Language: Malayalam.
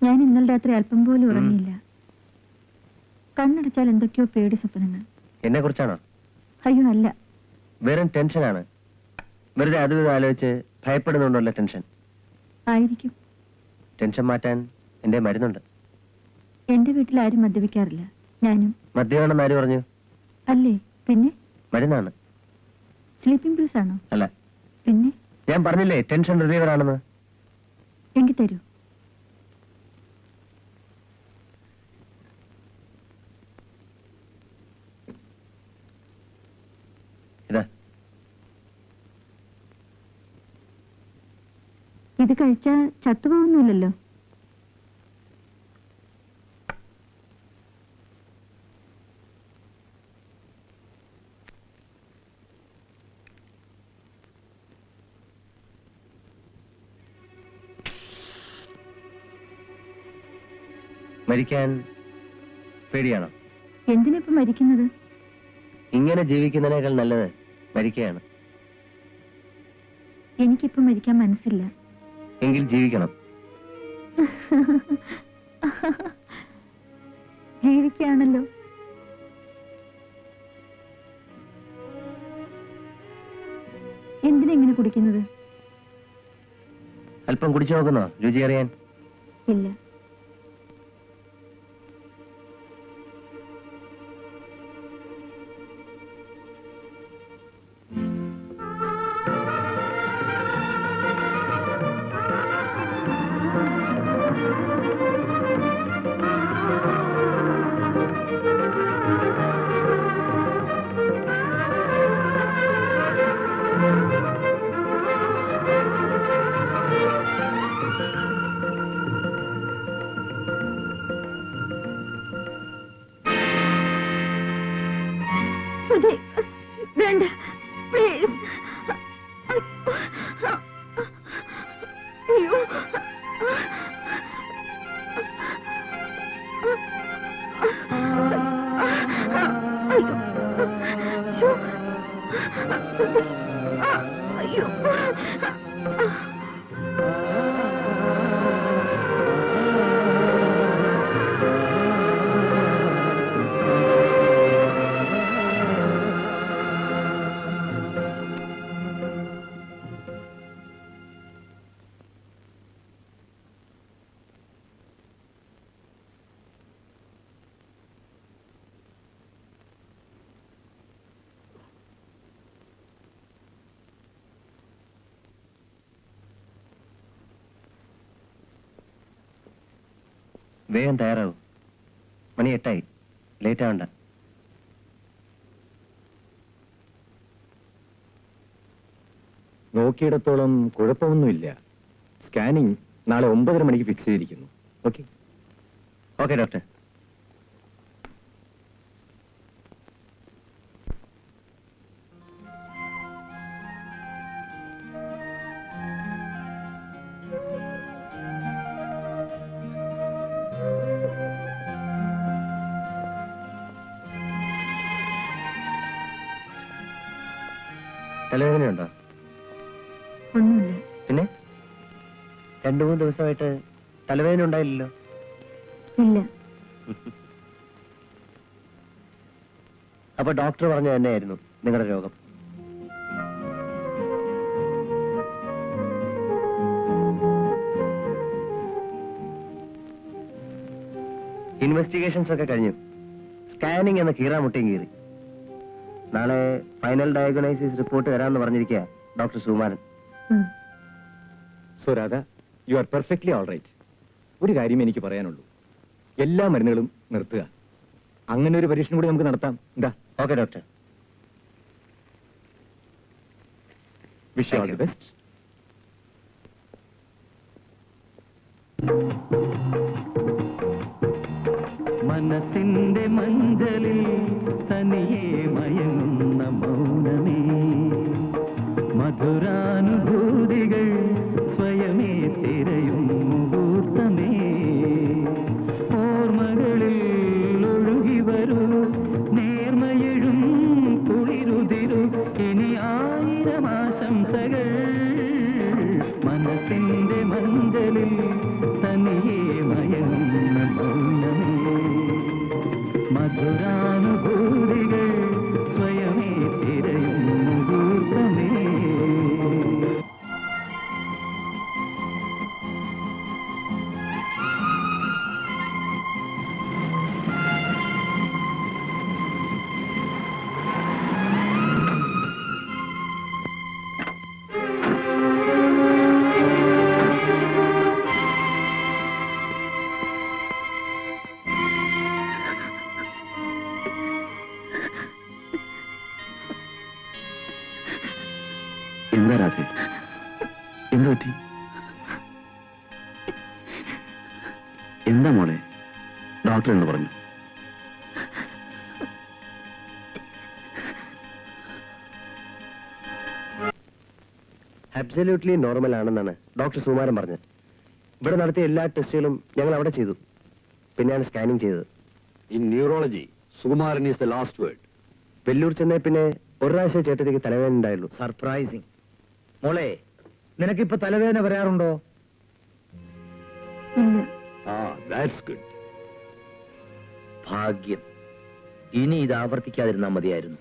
ഞാൻ ഇന്നലെ രാത്രി അല്പം പോലും ഉറങ്ങിയില്ല. കണ്ണടച്ചാൽ എന്തൊക്കെയോ പേടി സ്വപ്നങ്ങൾ. എന്നെ കുറിച്ചാണോ? അയ്യോ അല്ല, വെറും ടെൻഷനാണ്. വെറുതെ അതും ആലോചിച്ച് ഭയപ്പെടുന്നുണ്ടല്ലോ ടെൻഷൻ. ആയിരിക്കും. ടെൻഷൻ മാറ്റാൻ എന്റെ മരുന്നുണ്ട്. എന്റെ വീട്ടിൽ ആരും മദ്യപിക്കാറില്ല. ഞാനും. മദ്യമാണെന്ന് ആര് പറഞ്ഞു? അല്ലേ, പിന്നെ മരുന്നാണ്. സ്ലീപ്പിംഗ് പിൽസ് ആണോ? അല്ല. പിന്നെ? ഞാൻ പറഞ്ഞില്ലേ ടെൻഷൻ റിലീവർ ആണെന്ന്. എങ്കിൽ തരൂ. ഇതാ. ഇത് കഴിച്ചാൽ ചത്തുപോകുന്നില്ലല്ലോ. മരിക്കാൻ പേടിയാണോ? എന്തിനിപ്പോ മരിക്കുന്നത്? ഇങ്ങനെ ജീവിക്കുന്നതിനേക്കാൾ നല്ലത് മരിക്കുകയാണ്. എനിക്കിപ്പോ മരിക്കാൻ മനസ്സില്ല. എങ്കിൽ ജീവിക്കണം. ജീവിക്കാണല്ലോ. എന്തിനെങ്ങനെ കുടിക്കുന്നത്? അല്പം കുടിച്ചു നോക്കുന്നോ രുചി അറിയാൻ? ഇല്ല. വേണ്ട, പ്ലീസ്. അയ്യോ, അയ്യോ, വേഗം തയ്യാറാവും. മണി 8 ലേറ്റ് ആവണ്ട. നോക്കിയിടത്തോളം കുഴപ്പമൊന്നുമില്ല. സ്കാനിങ് നാളെ 9:30 മണിക്ക് ഫിക്സ് ചെയ്തിരിക്കുന്നു. ഓക്കെ? Okay doctor. തലവേദനയുണ്ടോ? ഒന്നുമില്ല. പിന്നെ 2-3 ദിവസമായിട്ട് തലവേദന ഉണ്ടായില്ലല്ലോ? ഇല്ല. അപ്പൊ ഡോക്ടർ പറഞ്ഞ തന്നെയായിരുന്നു നിങ്ങളുടെ രോഗം. ഇൻവെസ്റ്റിഗേഷൻസ് ഒക്കെ കഴിഞ്ഞു. സ്കാനിങ് എന്ന കീറാമുട്ടിയും കീറി. നാളെ ഫൈനൽ ഡയഗ്നോസിസ് റിപ്പോർട്ട് വരാമെന്ന് പറഞ്ഞിരിക്കുക doctor Sukumaran. So Radha, you are perfectly all right. ഒരു കാര്യം എനിക്ക് പറയാനുള്ളൂ, എല്ലാ മരുന്നുകളും നിർത്തുക. അങ്ങനെ ഒരു പരീക്ഷണം കൂടി നമുക്ക് നടത്താം. എന്താ? Okay doctor. Wish you all the best. മനസ്സിന്റെ മഞ്ചലിൽ തനിയെ മയങ്ങുന്ന മൗനമേ, മധുരാനുഭൂതികൾ സ്വയമേ തിരയും മുഹൂർത്തമേ, ഓർമ്മകളിൽ ഒഴുകി വരൂ നേർമയഴും കുളിരുതിരു, ഇനി 1000 ആശംസകൾ. മനസ്സിന്റെ മഞ്ചലിൽ തനിയെ മയങ്ങുന്ന എന്താ രാധേ, എന്ത് പറ്റി? എന്താ മോളെ, ഡോക്ടർ എന്ന് പറഞ്ഞു? അബ്സല്യൂട്ട്ലി നോർമൽ ആണെന്നാണ് ഡോക്ടർ സുകുമാരൻ പറഞ്ഞത്. ഇവിടെ നടത്തിയ എല്ലാ ടെസ്റ്റുകളും ഞങ്ങൾ അവിടെ ചെയ്തു. പിന്നെയാണ് സ്കാനിങ് ചെയ്തത്. In neurology Sukumaran is the last word. Vellore ചെന്നേ പിന്നെ ഒരാഴ്ച ചേട്ടത്തിക്ക് തലവേദന ഉണ്ടായുള്ളൂ. സർപ്രൈസിങ്. മോളെ, നിനക്കിപ്പോ തലവേദന വരാറുണ്ടോ? ഇല്ല. That's good. ഭാഗ്യം. ഇനി ഇത് ആവർത്തിക്കാതിരുന്നാ മതിയായിരുന്നു.